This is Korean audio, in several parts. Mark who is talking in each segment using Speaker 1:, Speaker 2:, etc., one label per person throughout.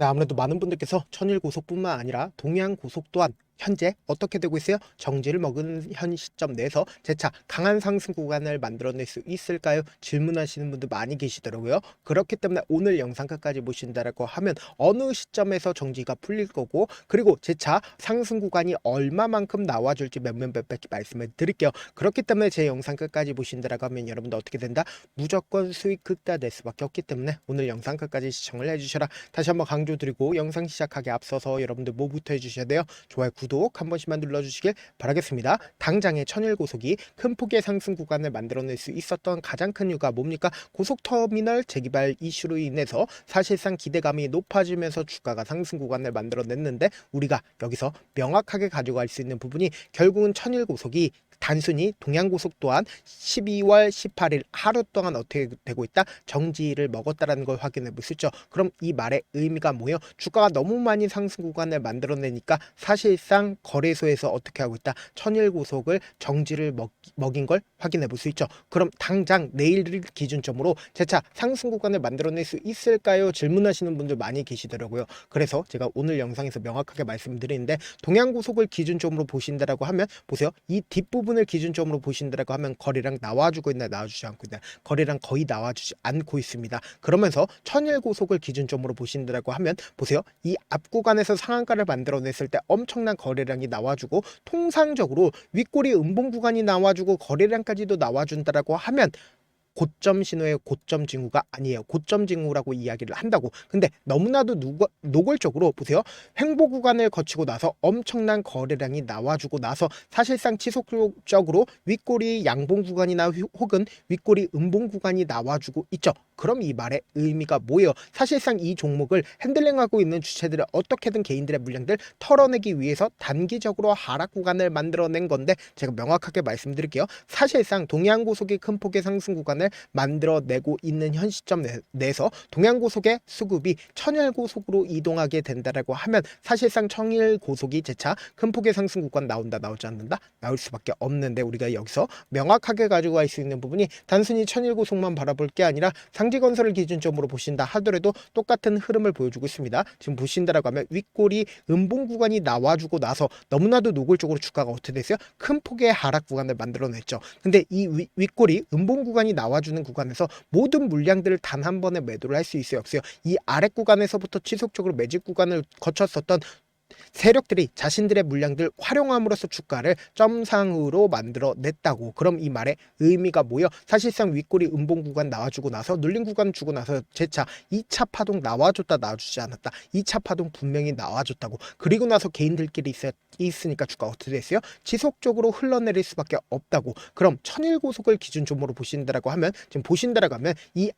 Speaker 1: 네, 아무래도 많은 분들께서 천일고속뿐만 아니라 동양고속 또한 현재 어떻게 되고 있어요? 정지를 먹은 현 시점 내에서 재차 강한 상승 구간을 만들어낼 수 있을까요? 질문하시는 분들 많이 계시더라고요. 그렇기 때문에 오늘 영상 끝까지 보신다라고 하면 어느 시점에서 정지가 풀릴 거고, 그리고 재차 상승 구간이 얼마만큼 나와줄지 몇몇몇 말씀을 드릴게요. 그렇기 때문에 제 영상 끝까지 보신다라고 하면 여러분들 어떻게 된다? 무조건 수익 극대화될 수밖에 없기 때문에 오늘 영상 끝까지 시청을 해주셔라. 다시 한번 강조드리고, 영상 시작하기 앞서서 여러분들 뭐부터 해주셔야 돼요? 좋아요, 구독 한 번씩만 눌러주시길 바라겠습니다. 당장의 천일고속이 큰 폭의 상승 구간을 만들어낼 수 있었던 가장 큰 이유가 뭡니까? 고속터미널 재개발 이슈로 인해서 사실상 기대감이 높아지면서 주가가 상승 구간을 만들어냈는데, 우리가 여기서 명확하게 가져갈 수 있는 부분이 결국은 천일고속이 단순히 동양고속 또한 12월 18일 하루 동안 어떻게 되고 있다? 정지를 먹었다라는 걸 확인해 볼 수 있죠. 그럼 이 말의 의미가 뭐예요? 주가가 너무 많이 상승 구간을 만들어내니까 사실상 거래소에서 어떻게 하고 있다? 천일고속을 정지를 먹인 걸 확인해 볼 수 있죠. 그럼 당장 내일을 기준점으로 재차 상승 구간을 만들어낼 수 있을까요? 질문하시는 분들 많이 계시더라고요. 그래서 제가 오늘 영상에서 명확하게 말씀드리는데, 동양고속을 기준점으로 보신다라고 하면 보세요. 이 뒷부분을 기준점으로 보신다라고 하면 거래량 나와주고 있나 나와주지 않고 있나? 거래량 거의 나와주지 않고 있습니다. 그러면서 천일고속을 기준점으로 보신다라고 하면 보세요. 이 앞 구간에서 상한가를 만들어냈을 때 엄청난 거래량이 나와주고, 통상적으로 윗꼬리 음봉 구간이 나와주고 거래량까지도 나와준다라고 하면 고점 신호의 고점 징후가 아니에요. 고점 징후라고 이야기를 한다고. 근데 너무나도 노골적으로 보세요. 횡보 구간을 거치고 나서 엄청난 거래량이 나와주고 나서 사실상 지속적으로 윗꼬리 양봉 구간이나 혹은 윗꼬리 음봉 구간이 나와주고 있죠. 그럼 이 말의 의미가 뭐예요? 사실상 이 종목을 핸들링하고 있는 주체들을 어떻게든 개인들의 물량들 털어내기 위해서 단기적으로 하락 구간을 만들어낸 건데, 제가 명확하게 말씀드릴게요. 사실상 동양고속이 큰 폭의 상승 구간을 만들어내고 있는 현 시점 내에서 동양고속의 수급이 천일고속으로 이동하게 된다라고 하면 사실상 천일고속이 재차 큰 폭의 상승 구간 나온다 나오지 않는다? 나올 수밖에 없는데, 우리가 여기서 명확하게 가지고 갈 수 있는 부분이 단순히 천일고속만 바라볼 게 아니라 상지건설을 기준점으로 보신다 하더라도 똑같은 흐름을 보여주고 있습니다. 지금 보신다라고 하면 윗꼬리 음봉 구간이 나와주고 나서 너무나도 노골적으로 주가가 어떻게 됐어요? 큰 폭의 하락 구간을 만들어냈죠. 근데 이 윗꼬리 음봉 구간이 나와주는 구간에서 모든 물량들을 단 한 번에 매도를 할 수 있어요, 없어요? 이 아래 구간에서부터 지속적으로 매집 구간을 거쳤었던 세력들이 자신들의 물량들 활용함으로써 주가를 점상으로 만들어냈다고. 그럼 이 말의 의미가 뭐예요? 사실상 윗꼬리 음봉 구간 나와주고 나서 눌린 구간 주고 나서 재차 2차 파동 나와줬다 나와주지 않았다. 2차 파동 분명히 나와줬다고. 그리고 나서 개인들끼리 있으니까 주가 어떻게 됐어요? 지속적으로 흘러내릴 수밖에 없다고. 그럼 천일고속을 기준점으로 보신다라고 하면, 지금 보신다라고 하면 이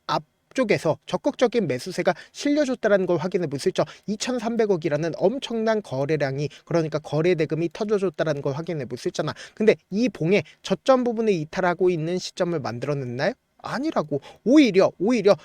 Speaker 1: 쪽에서 적극적인 매수세가 실려줬다는 걸 확인해 볼 수 있죠. 2,300억이라는 엄청난 거래량이, 그러니까 거래 대금이 터져줬다는 걸 확인해 볼 수 있잖아. 근데 이 봉에 저점 부분에 이탈하고 있는 시점을 만들어냈나요? 아니라고. 오히려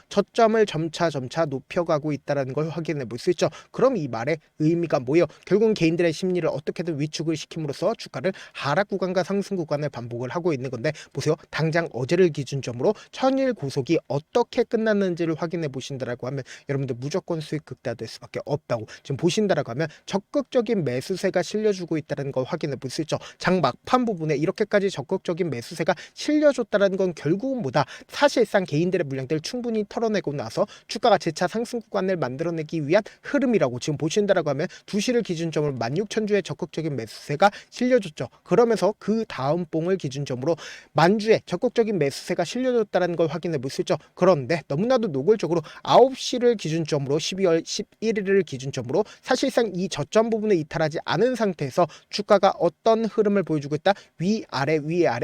Speaker 1: 저점을 점차 높여가고 있다는 걸 확인해 볼 수 있죠. 그럼 이 말의 의미가 뭐예요? 결국은 개인들의 심리를 어떻게든 위축을 시킴으로써 주가를 하락 구간과 상승 구간을 반복을 하고 있는 건데, 보세요. 당장 어제를 기준점으로 천일고속이 어떻게 끝났는지를 확인해 보신다라고 하면 여러분들 무조건 수익 극대화될 수밖에 없다고. 지금 보신다라고 하면 적극적인 매수세가 실려주고 있다는 걸 확인해 볼 수 있죠. 장 막판 부분에 이렇게까지 적극적인 매수세가 실려줬다는 건 결국은 뭐다? 사실상 개인들의 물량들을 충분히 털어내고 나서 주가가 재차 상승 구간을 만들어내기 위한 흐름이라고. 지금 보신다라고 하면 2시를 기준점으로 16,000주의 적극적인 매수세가 실려줬죠. 그러면서 그 다음 봉을 기준점으로 만주의 적극적인 매수세가 실려줬다는 걸 확인해 볼 수 있죠. 그런데 너무나도 노골적으로 9시를 기준점으로 12월 11일을 기준점으로 사실상 이 저점 부분에 이탈하지 않은 상태에서 주가가 어떤 흐름을 보여주고 있다? 위아래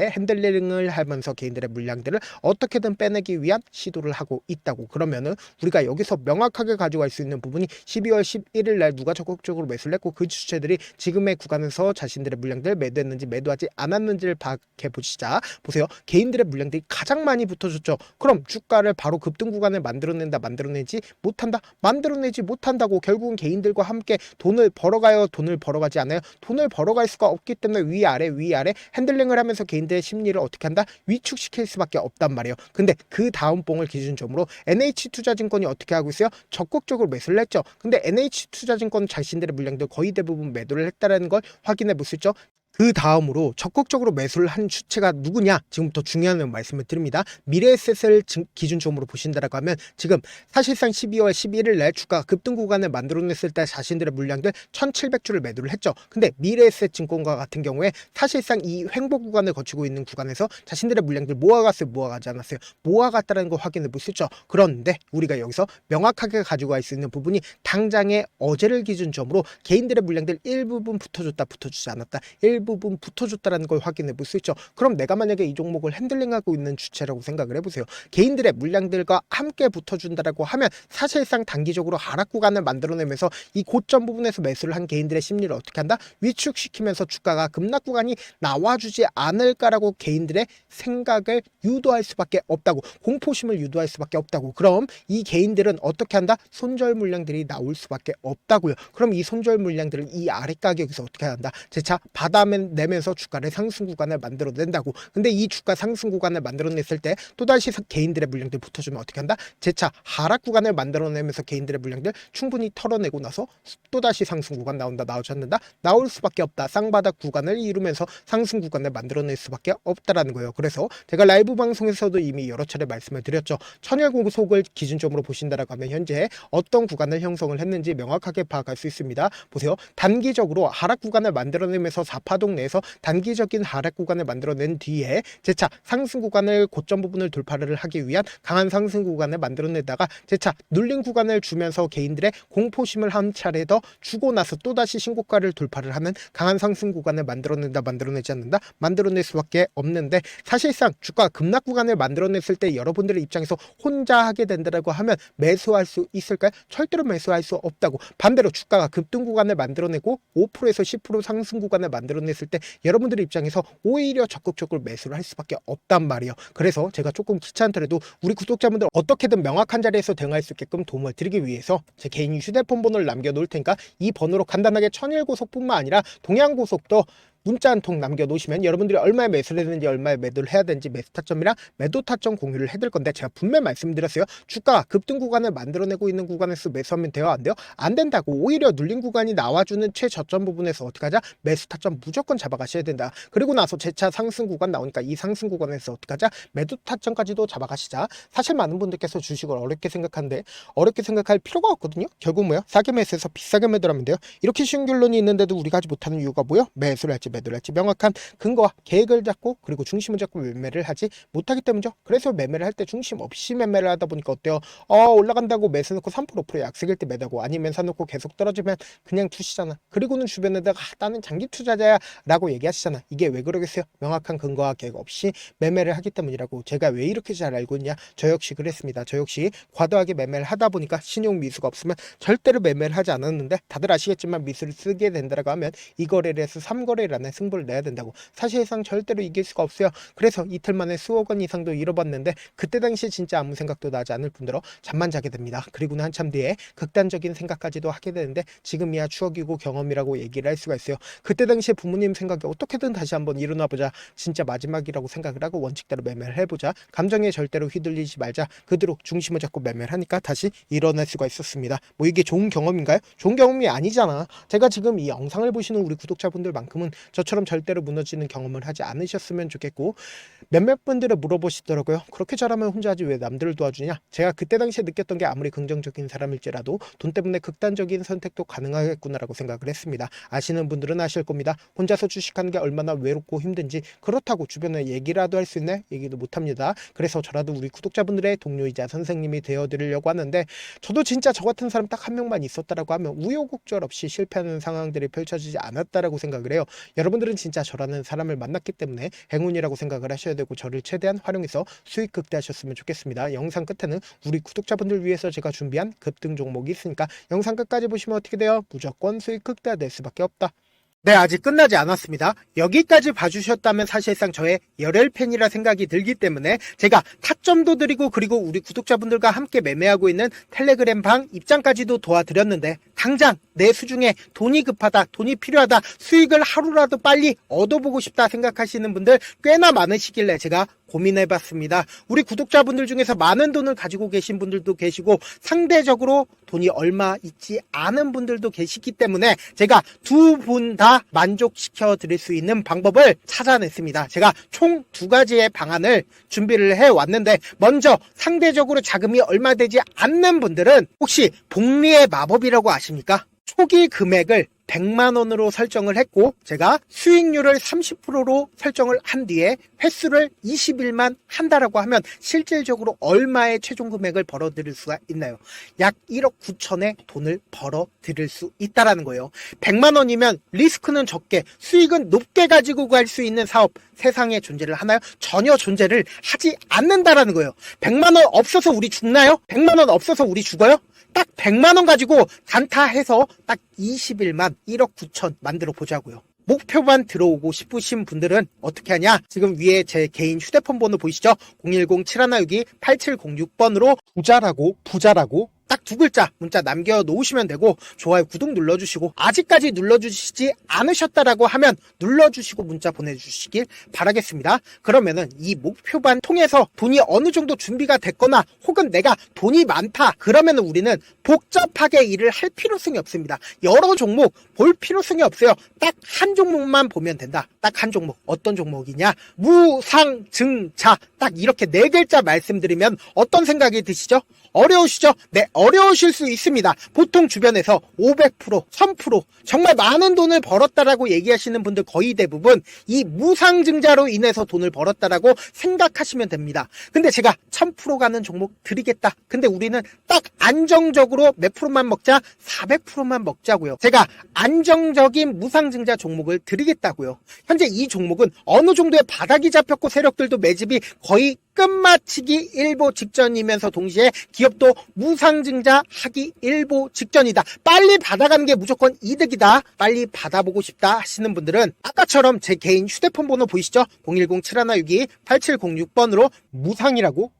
Speaker 1: 핸들링을 하면서 개인들의 물량들을 어떻게든 빼내기 위한 시도를 하고 있다고. 그러면은 우리가 여기서 명확하게 가져갈 수 있는 부분이 12월 11일 날 누가 적극적으로 매수를 했고 그 주체들이 지금의 구간에서 자신들의 물량들 매도했는지 매도하지 않았는지를 파악해 보시자. 보세요. 개인들의 물량들이 가장 많이 붙어줬죠. 그럼 주가를 바로 급등 구간을 만들어내지 못한다? 만들어내지 못한다고. 결국은 개인들과 함께 돈을 벌어가요? 돈을 벌어가지 않아요? 돈을 벌어갈 수가 없기 때문에 위아래 핸들링을 하면서 개인들의 심리를 어떻게 한다? 위축시킬 수밖에 없단 말이에요. 근데 그 다음 봉을 기준점으로 NH투자증권이 어떻게 하고 있어요? 적극적으로 매수를 했죠. 근데 NH투자증권 자신들의 물량들 거의 대부분 매도를 했다는 걸 확인해 볼 수 있죠. 그 다음으로 적극적으로 매수를 한 주체가 누구냐? 지금부터 중요한 말씀을 드립니다. 미래에셋을 기준점으로 보신다라고 하면 지금 사실상 12월 11일 날 주가가 급등 구간을 만들어냈을 때 자신들의 물량들 1700주를 매도를 했죠. 근데 미래에셋 증권과 같은 경우에 사실상 이 횡보 구간을 거치고 있는 구간에서 자신들의 물량들 모아갔어요? 모아가지 않았어요? 모아갔다는 걸 확인해 볼 수 있죠. 그런데 우리가 여기서 명확하게 가지고 갈 수 있는 부분이 당장의 어제를 기준점으로 개인들의 물량들 일부분 붙어줬다 붙어주지 않았다 부분 붙어줬다는 걸 확인해 볼 수 있죠. 그럼 내가 만약에 이 종목을 핸들링하고 있는 주체라고 생각을 해보세요. 개인들의 물량들과 함께 붙어준다라고 하면 사실상 단기적으로 하락 구간을 만들어내면서 이 고점 부분에서 매수를 한 개인들의 심리를 어떻게 한다? 위축시키면서 주가가 급락 구간이 나와주지 않을까라고 개인들의 생각을 유도할 수밖에 없다고, 공포심을 유도할 수밖에 없다고. 그럼 이 개인들은 어떻게 한다? 손절 물량들이 나올 수밖에 없다고요. 그럼 이 손절 물량들을 이 아래 가격에서 어떻게 한다? 재차 받아내면서 주가를 상승 구간을 만들어낸다고. 근데 이 주가 상승 구간을 만들어냈을 때 또다시 개인들의 물량들 붙어주면 어떻게 한다? 재차 하락 구간을 만들어내면서 개인들의 물량들 충분히 털어내고 나서 또다시 상승 구간 나온다, 나오지 않는다? 나올 수밖에 없다. 쌍바닥 구간을 이루면서 상승 구간을 만들어낼 수밖에 없다라는 거예요. 그래서 제가 라이브 방송에서도 이미 여러 차례 말씀을 드렸죠. 천일고속을 기준점으로 보신다라고 하면 현재 어떤 구간을 형성을 했는지 명확하게 파악할 수 있습니다. 보세요. 단기적으로 하락 구간을 만들어내면서 4파동 내에서 단기적인 하락 구간을 만들어낸 뒤에 재차 상승 구간을 고점 부분을 돌파를 하기 위한 강한 상승 구간을 만들어내다가 재차 눌린 구간을 주면서 개인들의 공포심을 한 차례 더 주고 나서 또다시 신고가를 돌파를 하는 강한 상승 구간을 만들어낸다, 만들어내지 않는다? 만들어낼 수밖에 없는데 사실상 주가 급락 구간을 만들어냈을 때 여러분들의 입장에서 혼자 하게 된다고 하면 매수할 수 있을까요? 절대로 매수할 수 없다고. 반대로 주가가 급등 구간을 만들어내고 5%에서 10% 상승 구간을 만들어냈을 때 여러분들의 입장에서 오히려 적극적으로 매수를 할 수밖에 없단 말이에요. 그래서 제가 조금 귀찮더라도 우리 구독자분들 어떻게든 명확한 자리에서 대응할 수 있게끔 도움을 드리기 위해서 제 개인 휴대폰 번호를 남겨놓을 테니까 이 번호로 간단하게 천일고속뿐만 아니라 동양고속도 문자 한 통 남겨놓으시면 여러분들이 얼마에 매수를 했는지, 얼마에 매도를 해야 되는지 매수 타점이랑 매도 타점 공유를 해드릴 건데, 제가 분명히 말씀드렸어요. 주가 급등 구간을 만들어내고 있는 구간에서 매수하면 돼요? 안 돼요? 안 된다고. 오히려 눌린 구간이 나와주는 최저점 부분에서 어떻게 하자? 매수 타점 무조건 잡아가셔야 된다. 그리고 나서 재차 상승 구간 나오니까 이 상승 구간에서 어떻게 하자? 매도 타점까지도 잡아가시자. 사실 많은 분들께서 주식을 어렵게 생각하는데 어렵게 생각할 필요가 없거든요. 결국 뭐야? 싸게 매수해서 비싸게 매도하면 돼요. 이렇게 쉬운 결론이 있는데도 우리가 하지 못하는 이유가 뭐예요? 매수를 할지 매도를 할지 명확한 근거와 계획을 잡고 그리고 중심을 잡고 매매를 하지 못하기 때문이죠. 그래서 매매를 할 때 중심 없이 매매를 하다 보니까 어때요? 올라간다고 매수 놓고 3% 5% 약세일 때 매도하고, 아니면 사놓고 계속 떨어지면 그냥 투시잖아. 그리고는 주변에다가 나는 장기 투자자야 라고 얘기하시잖아. 이게 왜 그러겠어요? 명확한 근거와 계획 없이 매매를 하기 때문이라고. 제가 왜 이렇게 잘 알고 있냐? 저 역시 그랬습니다. 저 역시 과도하게 매매를 하다 보니까 신용 미수가 없으면 절대로 매매를 하지 않았는데, 다들 아시겠지만 미수를 쓰게 된다고 하면 이 거래를 해서 3거래라는 승부를 내야 된다고. 사실상 절대로 이길 수가 없어요. 그래서 이틀 만에 수억 원 이상도 잃어봤는데 그때 당시에 진짜 아무 생각도 나지 않을 뿐더러 잠만 자게 됩니다. 그리고는 한참 뒤에 극단적인 생각까지도 하게 되는데 지금이야 추억이고 경험이라고 얘기를 할 수가 있어요. 그때 당시에 부모님 생각에 어떻게든 다시 한번 일어나보자, 진짜 마지막이라고 생각을 하고 원칙대로 매매를 해보자, 감정에 절대로 휘둘리지 말자, 그대로 중심을 잡고 매매를 하니까 다시 일어날 수가 있었습니다. 뭐 이게 좋은 경험인가요? 좋은 경험이 아니잖아. 제가 지금 이 영상을 보시는 우리 구독자분들만큼은 저처럼 절대로 무너지는 경험을 하지 않으셨으면 좋겠고, 몇몇 분들은 물어보시더라고요. 그렇게 잘하면 혼자 하지 왜 남들을 도와주냐? 제가 그때 당시에 느꼈던 게 아무리 긍정적인 사람일지라도 돈 때문에 극단적인 선택도 가능하겠구나라고 생각을 했습니다. 아시는 분들은 아실 겁니다. 혼자서 주식하는 게 얼마나 외롭고 힘든지. 그렇다고 주변에 얘기라도 할 수 있네? 얘기도 못합니다. 그래서 저라도 우리 구독자분들의 동료이자 선생님이 되어드리려고 하는데, 저도 진짜 저 같은 사람 딱 한 명만 있었다라고 하면 우여곡절 없이 실패하는 상황들이 펼쳐지지 않았다라고 생각을 해요. 여러분들은 진짜 저라는 사람을 만났기 때문에 행운이라고 생각을 하셔야 되고, 저를 최대한 활용해서 수익 극대하셨으면 좋겠습니다. 영상 끝에는 우리 구독자분들 위해서 제가 준비한 급등 종목이 있으니까 영상 끝까지 보시면 어떻게 돼요? 무조건 수익 극대화될 수밖에 없다. 네, 아직 끝나지 않았습니다. 여기까지 봐주셨다면 사실상 저의 열혈 팬이라 생각이 들기 때문에 제가 타점도 드리고, 그리고 우리 구독자분들과 함께 매매하고 있는 텔레그램 방 입장까지도 도와드렸는데, 당장 내 수중에 돈이 급하다, 돈이 필요하다, 수익을 하루라도 빨리 얻어보고 싶다 생각하시는 분들 꽤나 많으시길래 제가 고민해봤습니다. 우리 구독자분들 중에서 많은 돈을 가지고 계신 분들도 계시고 상대적으로 돈이 얼마 있지 않은 분들도 계시기 때문에 제가 두 분 다 만족시켜 드릴 수 있는 방법을 찾아냈습니다. 제가 총 두 가지의 방안을 준비를 해왔는데, 먼저 상대적으로 자금이 얼마 되지 않는 분들은 혹시 복리의 마법이라고 아십니까? 초기 금액을 100만 원으로 설정을 했고, 제가 수익률을 30%로 설정을 한 뒤에 횟수를 20일만 한다라고 하면 실질적으로 얼마의 최종 금액을 벌어들일 수가 있나요? 약 1억 9천의 돈을 벌어들일 수 있다라는 거예요. 100만 원이면 리스크는 적게 수익은 높게 가지고 갈 수 있는 사업, 세상에 존재를 하나요? 전혀 존재를 하지 않는다라는 거예요. 100만 원 없어서 우리 죽나요? 100만 원 없어서 우리 죽어요? 딱 100만 원 가지고 단타해서 딱 20일만 1억 9천 만들어 보자고요. 목표만 들어오고 싶으신 분들은 어떻게 하냐? 지금 위에 제 개인 휴대폰 번호 보이시죠? 010-7162-8706번으로 부자라고 딱 두 글자 문자 남겨놓으시면 되고, 좋아요, 구독 눌러주시고, 아직까지 눌러주시지 않으셨다라고 하면 눌러주시고 문자 보내주시길 바라겠습니다. 그러면은 이 목표반 통해서 돈이 어느 정도 준비가 됐거나 혹은 내가 돈이 많다 그러면은 우리는 복잡하게 일을 할 필요성이 없습니다. 여러 종목 볼 필요성이 없어요. 딱 한 종목만 보면 된다. 딱 한 종목. 어떤 종목이냐? 무상증자. 딱 이렇게 네 글자 말씀드리면 어떤 생각이 드시죠? 어려우시죠? 네, 어려우실 수 있습니다. 보통 주변에서 500%, 1000% 정말 많은 돈을 벌었다라고 얘기하시는 분들 거의 대부분 이 무상증자로 인해서 돈을 벌었다라고 생각하시면 됩니다. 근데 제가 1000% 가는 종목 드리겠다. 근데 우리는 딱 안정적으로 몇 프로만 먹자? 400%만 먹자고요. 제가 안정적인 무상증자 종목을 드리겠다고요. 현재 이 종목은 어느 정도의 바닥이 잡혔고 세력들도 매집이 거의 끝마치기 일보 직전이면서 동시에 기업도 무상증자 하기 일보 직전이다. 빨리 받아가는 게 무조건 이득이다. 빨리 받아보고 싶다 하시는 분들은 아까처럼 제 개인 휴대폰 번호 보이시죠? 010-7162-8706번으로 무상이라고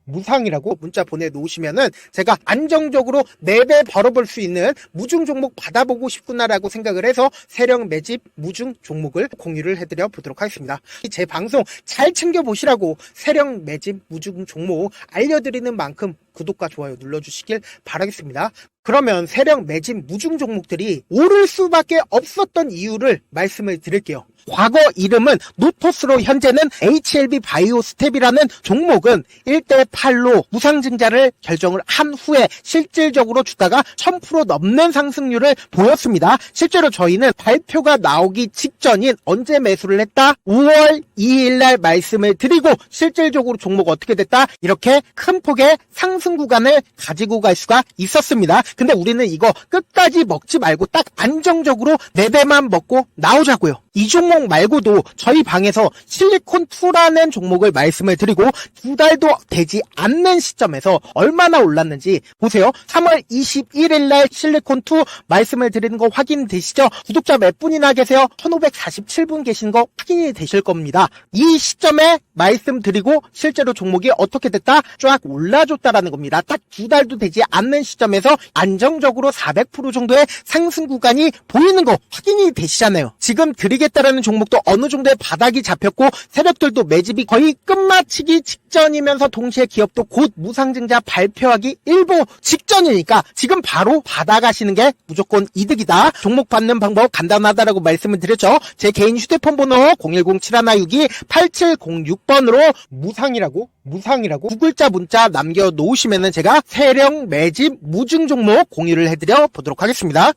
Speaker 1: 문자 보내놓으시면은 제가 안정적으로 4배 벌어볼 수 있는 무중 종목 받아보고 싶구나라고 생각을 해서 세력 매집 무중 종목을 공유를 해드려 보도록 하겠습니다. 제 방송 잘 챙겨보시라고 세력 매집 무중 종목 알려드리는 만큼 구독과 좋아요 눌러주시길 바라겠습니다. 그러면 세력 매집 무중 종목들이 오를 수밖에 없었던 이유를 말씀을 드릴게요. 과거 이름은 노토스로 현재는 HLB 바이오스텝이라는 종목은 1대8로 무상증자를 결정을 한 후에 실질적으로 주가가 1000% 넘는 상승률을 보였습니다. 실제로 저희는 발표가 나오기 직전인 언제 매수를 했다? 5월 2일 날 말씀을 드리고 실질적으로 종목 어떻게 됐다? 이렇게 큰 폭의 상승 구간을 가지고 갈 수가 있었습니다. 근데 우리는 이거 끝까지 먹지 말고 딱 안정적으로 4배만 먹고 나오자고요. 이 종목 말고도 저희 방에서 실리콘2라는 종목을 말씀을 드리고 2달도 되지 않는 시점에서 얼마나 올랐는지 보세요. 3월 21일 날 실리콘2 말씀을 드리는 거 확인되시죠? 구독자 몇 분이나 계세요? 1547분 계신 거 확인이 되실 겁니다. 이 시점에 말씀드리고 실제로 종목이 어떻게 됐다? 쫙 올라줬다라는 겁니다. 딱 2달도 되지 않는 시점에서 안정적으로 400% 정도의 상승 구간이 보이는 거 확인이 되시잖아요. 지금 드리겠다라는 종목도 어느 정도의 바닥이 잡혔고 세력들도 매집이 거의 끝마치기 직전이면서 동시에 기업도 곧 무상증자 발표하기 일보 직전이니까 지금 바로 받아가시는 게 무조건 이득이다. 종목 받는 방법 간단하다라고 말씀을 드렸죠. 제 개인 휴대폰 번호 010-7162-8706번으로 무상이라고 두 글자 문자 남겨놓으시면은 제가 세력 매집 무중 종목 공유를 해드려 보도록 하겠습니다.